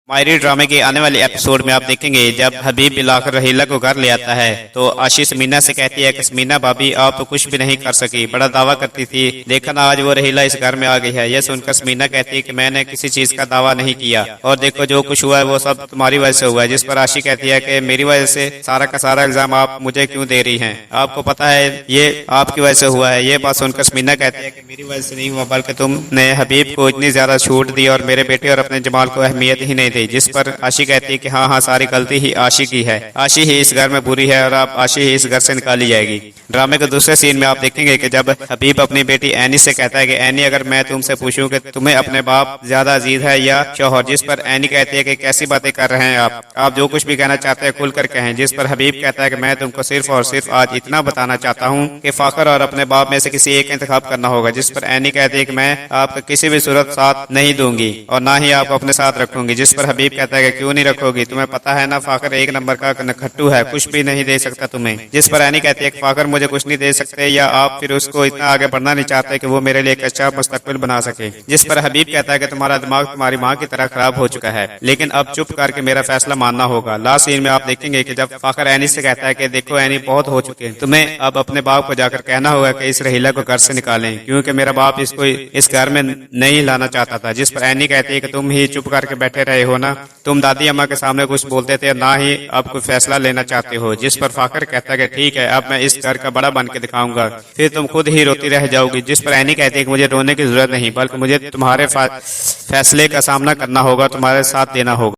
मायरी ड्रामे के आने वाले एपिसोड में आप देखेंगे जब हबीब मिलाकर रहीला को घर ले आता है तो आशी समीना से कहती है कि समीना भाभी आप तो कुछ भी नहीं कर सकी, बड़ा दावा करती थी, देखा ना आज वो रहीला इस घर में आ गई है। यह सुनकर समीना कहती है कि मैंने किसी चीज का दावा नहीं किया और देखो जो कुछ हुआ है वो सब तुम्हारी वजह से हुआ है। जिस पर आशी कहती है कि मेरी वजह से सारा का सारा इल्जाम आप मुझे क्यों दे रही है, आपको पता है ये आपकी वजह से हुआ है। ये बात सुनकर समीना कहती है कि मेरी वजह से नहीं हुआ बल्कि तुमने हबीब को इतनी ज्यादा छूट दी और मेरे बेटे और अपने जमाल को अहमियत ही नहीं दी। जिस पर आशी कहती है कि हाँ सारी गलती ही आशी की है, आशी ही इस घर में बुरी है और अब आशी ही इस घर से निकाली जाएगी। ड्रामे के दूसरे सीन में आप देखेंगे कि जब हबीब अपनी बेटी एनी से कहता है कि एनी अगर मैं तुमसे पूछूं कि तुम्हें अपने बाप ज्यादा अजीज है या शौहर, जिस पर एनी कहती है कि कैसी बातें कर रहे हैं आप जो कुछ भी कहना चाहते हैं खुल कर कहें। जिस पर हबीब कहता है कि मैं तुमको सिर्फ और सिर्फ आज इतना बताना चाहता हूँ कि फाखर और अपने बाप में से किसी एक इंतखाब करना होगा। जिस पर एनी कहती है कि मैं आपका किसी भी सूरत साथ नहीं दूंगी और ना ही आपको अपने साथ रखूंगी। जिस पर हबीब कहता है कि क्यों नहीं रखोगी, तुम्हें पता है ना फाखर एक नंबर का नखट्टू है, कुछ भी नहीं दे सकता तुम्हें। जिस पर एनी कहती है कि फाखर मुझे कुछ नहीं दे सकते या आप फिर उसको इतना आगे बढ़ना नहीं चाहते कि वो मेरे लिए एक अच्छा मुस्तकबिल बना सके। जिस पर हबीब कहता है कि तुम्हारा दिमाग तुम्हारी माँ की तरह खराब हो चुका है, लेकिन अब चुप करके मेरा फैसला मानना होगा। लास्ट सीन में आप देखेंगे कि जब फाखर एनी से कहता है कि देखो एनी बहुत हो चुके हैं, तुम्हें अब अपने बाप को जाकर कहना होगा कि इस रहीला को घर से निकालें क्योंकि मेरा बाप इसको इस घर में नहीं लाना चाहता था। जिस पर एनी कहती है कि तुम ही चुप करके बैठे रहे हो ना, तुम दादी अम्मा के सामने कुछ बोलते थे ना ही अब कोई फैसला लेना चाहते हो। जिस पर फाखर कहता है कि ठीक है अब मैं इस घर का बड़ा बन के दिखाऊंगा, फिर तुम खुद ही रोती रह जाओगी। जिस पर एनी कहती है कि मुझे रोने की जरूरत नहीं बल्कि मुझे तुम्हारे फैसले का सामना करना होगा, तुम्हारे साथ देना होगा।